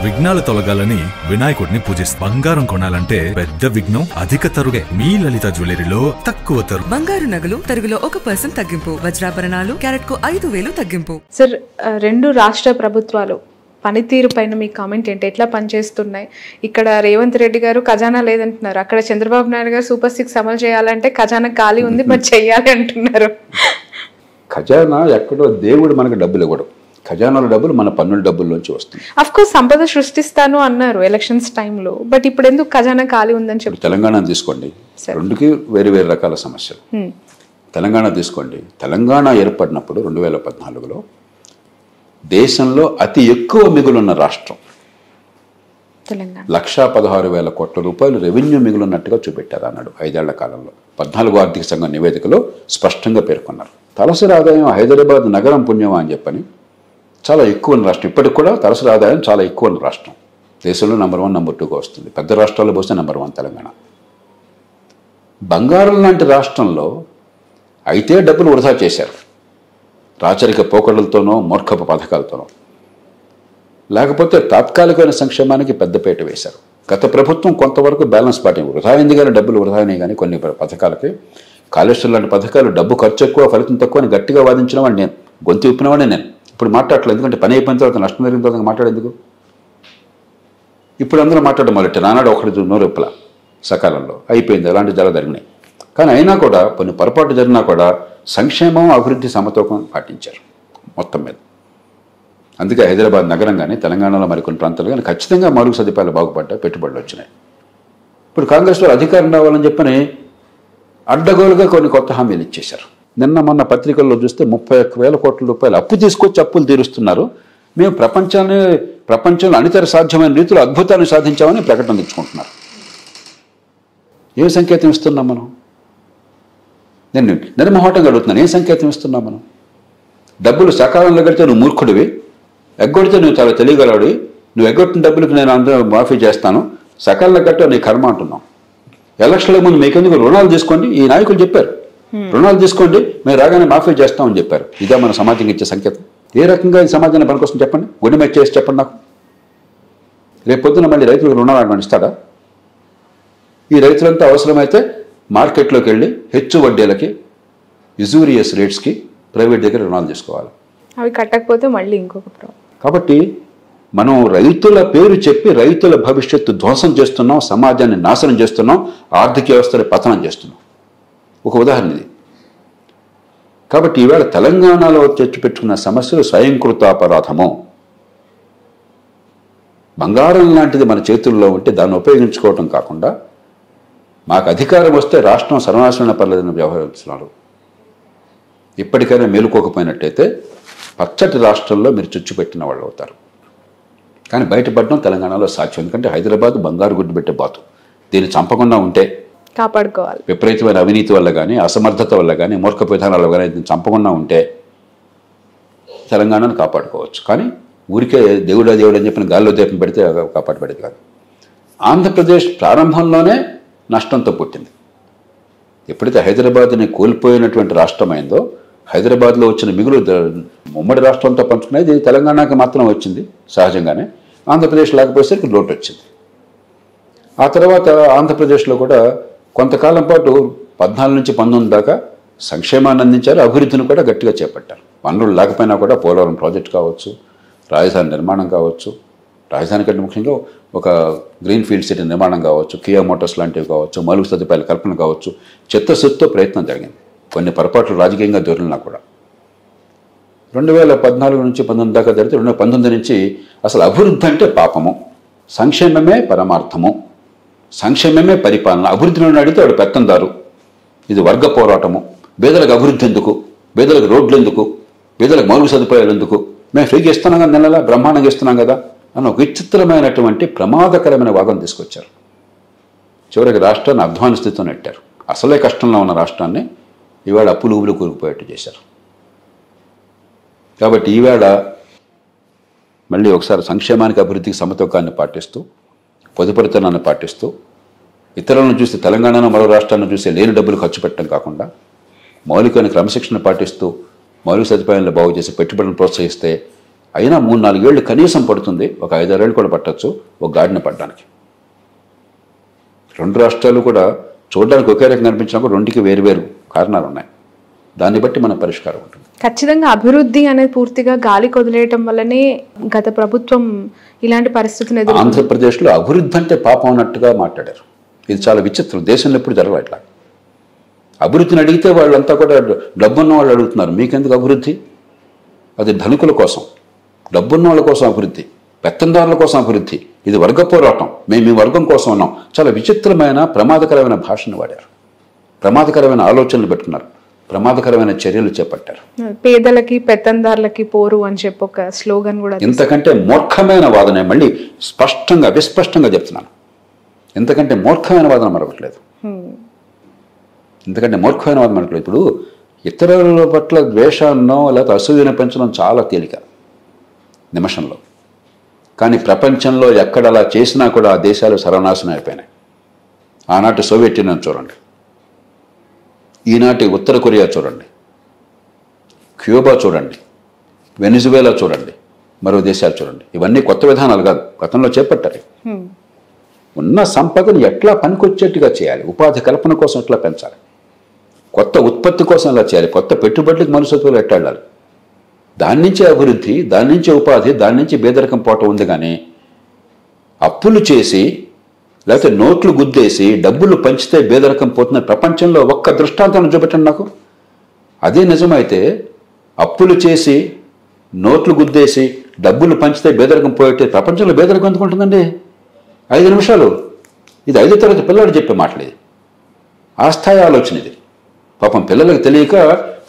విఘ్నాలు తొలగాలని వినాయకుడిని పూజిస్తారు. బంగారం కొనాలంటే పెద్ద విఘ్నం అధిక తరుగే. మీ లలిత జ్యువెలరీలో తక్కువ తరుగు. బంగారు నగలు తరుగులో 1% తగ్గింపు. వజ్రాభరణాలు క్యారెట్కు 5,000 తగ్గింపు. సార్, 2 రాష్ట్ర ప్రభుత్వాలు పనితీరు పైన మీ కామెంట్ ఏంటి? ఎట్లా పనిచేస్తున్నాయి? ఇక్కడ రేవంత్ రెడ్డి గారు ఖజానా లేదంటున్నారు, అక్కడ చంద్రబాబు నాయుడు గారు సూపర్ 6 అమలు చేయాలంటే ఖజానా ఖాళీ ఉంది బట్ చెయ్యాలి అంటున్నారు. ఖజానా ఎక్కడో దేవుడు మనకు డబ్బులు ఇవ్వడం, ఖజానాల డబ్బులు మన పన్నుల డబ్బుల్లోంచి వస్తుంది. అఫ్ కోర్స్ సంపద సృష్టిస్తాను అన్నారు ఎలక్షన్స్ టైంలో, బట్ ఇప్పుడు ఎందుకు ఖజానా ఖాళీ ఉందని చెప్పి? తెలంగాణ తీసుకోండి, రెండుకి వేరు వేరు రకాల సమస్యలు. తెలంగాణ తీసుకోండి, తెలంగాణ ఏర్పడినప్పుడు 2014లో దేశంలో అతి ఎక్కువ మిగులున్న రాష్ట్రం తెలంగాణ. 1,16,000 కోట్ల రూపాయలు రెవెన్యూ మిగులున్నట్టుగా చూపెట్టారు అన్నాడు 5 ఏళ్ల కాలంలో. 14వ ఆర్థిక సంఘం నివేదికలో స్పష్టంగా పేర్కొన్నారు. తలసరి ఆదాయం హైదరాబాద్ నగరం పుణ్యమా అని చెప్పని చాలా ఎక్కువ ఉన్న రాష్ట్రం. ఇప్పటికి కూడా తలసరి ఆదాయం చాలా ఎక్కువ ఉన్న రాష్ట్రం. దేశంలో నెంబర్ 1, నెంబర్ 2గా వస్తుంది. పెద్ద రాష్ట్రాల్లో పోస్తే నెంబర్ 1 తెలంగాణ. బంగారం లాంటి రాష్ట్రంలో అయితే డబ్బులు వృధా చేశారు, రాచరిక పోకడలతోనో మూర్ఖపు పథకాలతోనో, లేకపోతే తాత్కాలికమైన సంక్షేమానికి పెద్దపీట వేశారు. గత ప్రభుత్వం కొంతవరకు బ్యాలెన్స్ పాటింది. వృధా అయింది కానీ డబ్బులు వృధా అయినాయి కానీ కొన్ని పథకాలకి. కాళేశ్వరం లాంటి పథకాలు డబ్బు ఖర్చు ఎక్కువ ఫలితం తక్కువ అని గట్టిగా వాదించిన వాడిని నేను, గొంతు విప్పినవాడిని నేను. ఇప్పుడు మాట్లాడలేదు, ఎందుకంటే పని అయిపోయిన తర్వాత నష్టం జరిగిన తర్వాత మాట్లాడేందుకు. ఇప్పుడు అందరూ మాట్లాడడం మొదలెట్టారు. నానాడు ఒకటి నోరెప్పుల సకాలంలో అయిపోయింది, అలాంటి చాలా జరిగినాయి. కానీ అయినా కూడా కొన్ని పొరపాటు జరిగినా కూడా సంక్షేమం అభివృద్ధి సమతూకం పాటించారు మొత్తం మీద. అందుకే హైదరాబాద్ నగరం కానీ తెలంగాణలో మరికొన్ని ప్రాంతాలు కానీ ఖచ్చితంగా మౌలిక సదుపాయాలు బాగుపడ్డాయి, పెట్టుబడులు వచ్చినాయి. ఇప్పుడు కాంగ్రెస్లో అధికారం రావాలని చెప్పని అడ్డగోలుగా కొన్ని కొత్త హామీలు ఇచ్చేశారు. నిన్న మొన్న పత్రికల్లో చూస్తే 31,000 కోట్ల రూపాయలు అప్పు తీసుకొచ్చి అప్పులు తీరుస్తున్నారు. మేము ప్రపంచంలో అనితర సాధ్యమైన రీతిలో అద్భుతాన్ని సాధించామని ప్రకటన తెచ్చుకుంటున్నారు. ఏ సంకేతం ఇస్తున్నాం మనం? నేను నిర్మోహటంగా అడుగుతున్నాను, ఏ సంకేతం ఇస్తున్నాం మనం? డబ్బులు సకాలంలో కడితే నువ్వు మూర్ఖుడివి, ఎగ్గొడితే నువ్వు చాలా తెలియగలవాడివి, నువ్వు ఎగ్గొట్టిన డబ్బులకి నేను అందరూ మాఫీ చేస్తాను, సకాలంలో కట్టే నీ కర్మ అంటున్నాం. ఎలక్షన్ల ముందు మీకెందుకు రుణాలు తీసుకోండి, ఈ నాయకులు చెప్పారు, రుణాలు తీసుకోండి మేము రాగానే మాఫీ చేస్తామని చెప్పారు. ఇదే మన సమాజంకి ఇచ్చే సంకేతం? ఏ రకంగా ఈ సమాజాన్ని పనికొస్తుంది చెప్పండి, గుండె మీద చేసి చెప్పండి నాకు. రేపు పొద్దున మళ్ళీ రైతులకు రుణాలు అనుమతిస్తాడా? ఈ రైతులంతా అవసరమైతే మార్కెట్లోకి వెళ్ళి హెచ్చు వడ్డీలకి, యుజూరియస్ రేట్స్కి ప్రైవేట్ దగ్గర రుణాలు తీసుకోవాలి. అవి కట్టకపోతే మళ్ళీ ఇంకొక ప్రాబ్లం. కాబట్టి మనం రైతుల పేరు చెప్పి రైతుల భవిష్యత్తు ధ్వంసం చేస్తున్నాం, సమాజాన్ని నాశనం చేస్తున్నాం, ఆర్థిక వ్యవస్థని పతనం చేస్తున్నాం. ఒక ఉదాహరణ ఇది. కాబట్టి ఈవేళ తెలంగాణలో తెచ్చిపెట్టుకున్న సమస్యలు స్వయంకృతాపరాధము. బంగారం లాంటిది మన చేతుల్లో ఉంటే దాన్ని ఉపయోగించుకోవటం కాకుండా మాకు అధికారం వస్తే రాష్ట్రం సర్వనాశనం పర్లేదని వ్యవహరిస్తున్నారు. ఇప్పటికైనా మేలుకోకపోయినట్టయితే పచ్చటి రాష్ట్రంలో మీరు చుచ్చుపెట్టిన వాళ్ళు అవుతారు. కానీ బయటపడడం తెలంగాణలో సాధ్యం. ఎందుకంటే హైదరాబాద్ బంగారు గుడ్డు పెట్టే బాతు. దీన్ని చంపకుండా ఉంటే కాపాడుకోవాలి. విపరీతమైన అవినీతి వల్ల కానీ, అసమర్థత వల్ల కానీ, మూర్ఖ విధానాల వల్ల కానీ దీన్ని చంపకుండా ఉంటే తెలంగాణను కాపాడుకోవచ్చు. కానీ ఊరికే దేవుడు అని చెప్పిన గాల్లో దీపం పెడితే కాపాడబడేది కాదు. ఆంధ్రప్రదేశ్ ప్రారంభంలోనే నష్టంతో పుట్టింది. ఎప్పుడైతే హైదరాబాద్ని కోల్పోయినటువంటి రాష్ట్రమైందో, హైదరాబాద్లో వచ్చిన మిగులు ఉమ్మడి రాష్ట్రంతో పంచుకునేది తెలంగాణకి మాత్రం వచ్చింది సహజంగానే. ఆంధ్రప్రదేశ్ లేకపోయేసరికి లోటు వచ్చింది. ఆ తర్వాత ఆంధ్రప్రదేశ్లో కూడా కొంతకాలం పాటు 14 నుంచి 19 దాకా సంక్షేమాన్ని అందించారు, అభివృద్ధిని కూడా గట్టిగా చేపట్టారు. వనరులు లేకపోయినా కూడా పోలవరం ప్రాజెక్ట్ కావచ్చు, రాజధాని నిర్మాణం కావచ్చు, రాజధాని కంటే ముఖ్యంగా ఒక గ్రీన్ ఫీల్డ్ సిటీ నిర్మాణం కావచ్చు, కియా మోటార్స్ లాంటివి కావచ్చు, మౌలిక సదుపాయాల కల్పన కావచ్చు, చిత్తశుద్ధితో ప్రయత్నం జరిగింది. కొన్ని పొరపాట్లు రాజకీయంగా దొరికినా కూడా 2014 నుంచి 19 దాకా జరిగితే 2019 నుంచి అసలు అభివృద్ధి అంటే పాపము, సంక్షేమమే పరమార్థము, సంక్షేమమే పరిపాలన. అభివృద్ధిని అడిగితే వాడు పెత్తందారు, ఇది వర్గ పోరాటము, పేదలకు అభివృద్ధి ఎందుకు, పేదలకు రోడ్లు ఎందుకు, పేదలకు మౌలిక సదుపాయాలు ఎందుకు, మేము ఫ్రీగా ఇస్తున్నాం కదా, నెలలా బ్రహ్మాండంగా ఇస్తున్నాం కదా అని ఒక విచిత్రమైనటువంటి ప్రమాదకరమైన వాదన తీసుకొచ్చారు. చివరికి రాష్ట్రాన్ని అధ్వాన స్థితితో నెట్టారు. అసలే కష్టంలో ఉన్న రాష్ట్రాన్ని ఈవేళ అప్పులు ఊబులు కూరుకుపోయేట్టు చేశారు. కాబట్టి ఈవేళ మళ్ళీ ఒకసారి సంక్షేమానికి అభివృద్ధికి సమతూకాన్ని పాటిస్తూ, పొదుపరితనాన్ని పాటిస్తూ, ఇతరులను చూసి తెలంగాణను మరో రాష్ట్రాన్ని చూసి లేని డబ్బులు ఖర్చు పెట్టడం కాకుండా మౌలికమైన క్రమశిక్షణ పాటిస్తూ మౌలిక సదుపాయాలను బాగు చేసి పెట్టుబడులను ప్రోత్సహిస్తే అయినా 3-4 ఏళ్ళు కనీసం పడుతుంది, ఒక 5-6 ఏళ్ళు కూడా పట్టచ్చు ఒక గాడిన పడడానికి. 2 రాష్ట్రాలు కూడా చూడడానికి ఒకే రకంగా కనిపించినప్పుడు రెండుకి వేరు కారణాలు ఉన్నాయి. దాన్ని బట్టి మన పరిష్కారం ఉంటుంది. ఖచ్చితంగా అభివృద్ధి అనేది పూర్తిగా గాలి కొదిలేయటం వల్లనే గత ప్రభుత్వం ఇలాంటి పరిస్థితిని ఎదుర్కొంది. ఆంధ్రప్రదేశ్లో అభివృద్ధి అంటే పాపం అన్నట్టుగా మాట్లాడారు. ఇది చాలా విచిత్రం. దేశంలో ఎప్పుడు జరగదు ఇట్లా. అభివృద్ధిని అడిగితే వాళ్ళంతా కూడా డబ్బున్న వాళ్ళు అడుగుతున్నారు, మీకెందుకు అభివృద్ధి? అది ధనికుల కోసం, డబ్బున్న వాళ్ళ కోసం అభివృద్ధి, పెత్తందారుల కోసం అభివృద్ధి. ఇది వర్గ పోరాటం, మేము ఈ వర్గం కోసం ఉన్నాం. చాలా విచిత్రమైన ప్రమాదకరమైన భాషను వాడారు, ప్రమాదకరమైన ఆలోచనలు పెట్టుకున్నారు, ప్రమాదకరమైన చర్యలు చేపట్టారు. పేదలకి పెత్తందారులకి పోరు అని చెప్పి ఒక స్లోగన్ కూడా. ఇంతకంటే మూర్ఖమైన వాదన, మళ్ళీ స్పష్టంగా విస్పష్టంగా చెప్తున్నాను, ఇంతకంటే మూర్ఖమైన వాదన మరొకట్లేదు. ఎందుకంటే మూర్ఖమైన వాదన మనకు ఇప్పుడు ఇతరుల పట్ల ద్వేషాన్నో లేకపోతే అసూయను పెంచడం చాలా తేలిక నిమిషంలో. కానీ ప్రపంచంలో ఎక్కడ అలా చేసినా కూడా ఆ దేశాలు సర్వనాశనం అయిపోయినాయి. ఆనాటి సోవియట్ యూనియన్ చూడండి, ఈనాటి ఉత్తర కొరియా చూడండి, క్యూబా చూడండి, వెనిజువేలా చూడండి, మరో దేశాలు చూడండి. ఇవన్నీ కొత్త విధానాలు కాదు, గతంలో చేపట్టారు. ఉన్న సంపదను ఎట్లా పనికొచ్చేట్టుగా చేయాలి, ఉపాధి కల్పన కోసం ఎట్లా పెంచాలి, కొత్త ఉత్పత్తి కోసం ఎలా చేయాలి, కొత్త పెట్టుబడులకు మనస్తత్వాలు ఎట్లా వెళ్ళాలి, దాని నుంచే అభివృద్ధి, దాని నుంచే ఉపాధి, దాని నుంచి పేదరికం పోవటం ఉంది. కానీ అప్పులు చేసి లేకపోతే నోట్లు గుద్దేసి డబ్బులు పంచితే పేదరికం పోతున్న ప్రపంచంలో ఒక్క దృష్టాంతాన్ని చూపెట్టండి నాకు. అదే నిజమైతే అప్పులు చేసి నోట్లు గుద్దేసి డబ్బులు పంచితే పేదరికం పోయేటే ప్రపంచంలో పేదరికం ఎందుకు ఉంటుందండి? 5 నిమిషాలు. ఇది 5వ తరగతి పిల్లలు చెప్పే మాటలేదు. ఆ స్థాయి ఆలోచన ఇది. పాపం పిల్లలకు తెలియక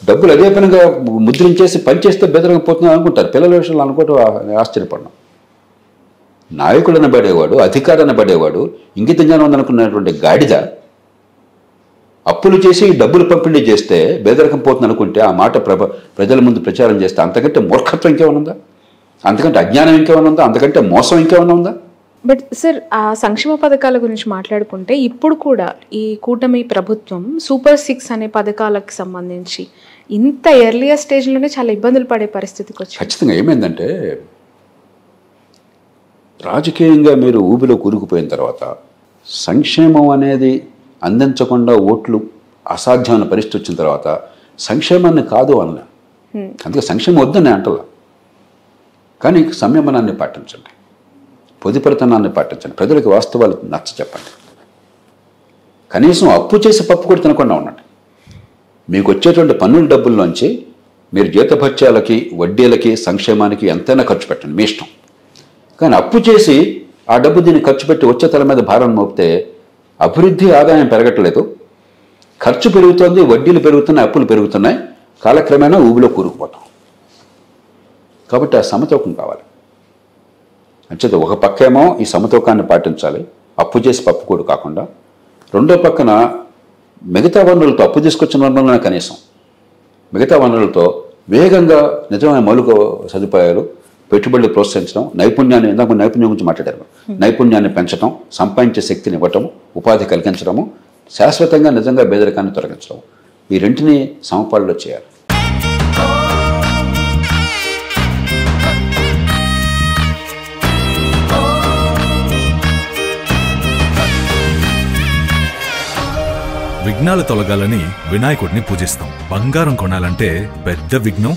డబ్బులు అదే పనిగా ముద్రించేసి పనిచేస్తే బెదరకపోతుందని అనుకుంటారు. పిల్లల విషయంలో అనుకోవటం ఆశ్చర్యపడడం. నాయకుడు అనబడేవాడు, అధికారి అనబడేవాడు, ఇంగిత జ్ఞానం ఉందనుకున్నటువంటి గాడిద అప్పులు చేసి డబ్బులు పంపిణీ చేస్తే బెదరకం పోతుంది అనుకుంటే ఆ మాట ప్రజల ముందు ప్రచారం చేస్తే అంతకంటే మూర్ఖత్వం ఇంకేమైనా ఉందా? అంతకంటే అజ్ఞానం ఇంకేమైనా ఉందా? అంతకంటే మోసం ఇంకేమైనా ఉందా? బట్ సార్, ఆ సంక్షేమ పథకాల గురించి మాట్లాడుకుంటే ఇప్పుడు కూడా ఈ కూటమి ప్రభుత్వం సూపర్ 6 అనే పథకాలకు సంబంధించి ఇంత ఎర్లియర్ స్టేజ్లోనే చాలా ఇబ్బందులు పడే పరిస్థితికి వచ్చింది. ఖచ్చితంగా ఏమైందంటే రాజకీయంగా మీరు ఊబిలో కూరుకుపోయిన తర్వాత సంక్షేమం అనేది అందించకుండా ఓట్లు అసాధ్యమైన పరిస్థితి వచ్చిన తర్వాత సంక్షేమాన్ని కాదు అన్నా. అందుకే సంక్షేమం వద్దని అంటలా. కానీ సంయమనాన్ని పాటించండి, పొదుపరితనాన్ని పాటించండి, ప్రజలకు వాస్తవాలు నచ్చ చెప్పండి. కనీసం అప్పు చేసి పప్పు కూడా తినకుండా ఉండండి. మీకు వచ్చేటువంటి పన్నుల డబ్బుల్లోంచి మీరు జీతభత్యాలకి, వడ్డీలకి, సంక్షేమానికి ఎంతైనా ఖర్చు పెట్టండి, మీ ఇష్టం. కానీ అప్పు చేసి ఆ డబ్బు దీన్ని ఖర్చు పెట్టి వచ్చే తల మీద భారం మోపితే అభివృద్ధి, ఆదాయం పెరగట్లేదు, ఖర్చు పెరుగుతోంది, వడ్డీలు పెరుగుతున్నాయి, అప్పులు పెరుగుతున్నాయి, కాలక్రమేణా ఊబిలో కూరుకుపోతాం. కాబట్టి ఆ సమతూకం కావాలి. అంచేత ఒక పక్కేమో ఈ సమతూకాన్ని పాటించాలి, అప్పు చేసి పప్పు కూడా కాకుండా. రెండో పక్కన మిగతా వనరులతో, అప్పు తీసుకొచ్చిన వనరులనే కనీసం మిగతా వనరులతో వేగంగా నిజమైన మౌలిక సదుపాయాలు, పెట్టుబడులు ప్రోత్సహించడం, నైపుణ్యాన్ని, ఇందాక నైపుణ్యం గురించి మాట్లాడారు, నైపుణ్యాన్ని పెంచడం, సంపాదించే శక్తిని ఇవ్వటము, ఉపాధి కలిగించడము, శాశ్వతంగా నిజంగా పేదరికాన్ని తొలగించడం, ఈ రెంటిని సమపాళ్ళలో చేయాలి. విఘ్నాలు తొలగాలని వినాయకుడిని పూజిస్తాం. బంగారం కొనాలంటే పెద్ద విఘ్నం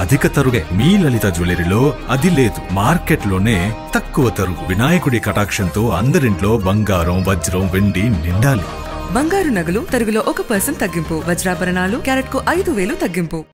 అధిక తరుగే. మీ లలిత జ్యువెలరీలో అది లేదు, మార్కెట్లోనే తక్కువ తరుగు. వినాయకుడి కటాక్షంతో అందరింట్లో బంగారం, వజ్రం, వెండి నిండాలి. బంగారు నగలు తరుగులో 1% తగ్గింపు. వజ్రాభరణాలు క్యారెట్కు 5,000 తగ్గింపు.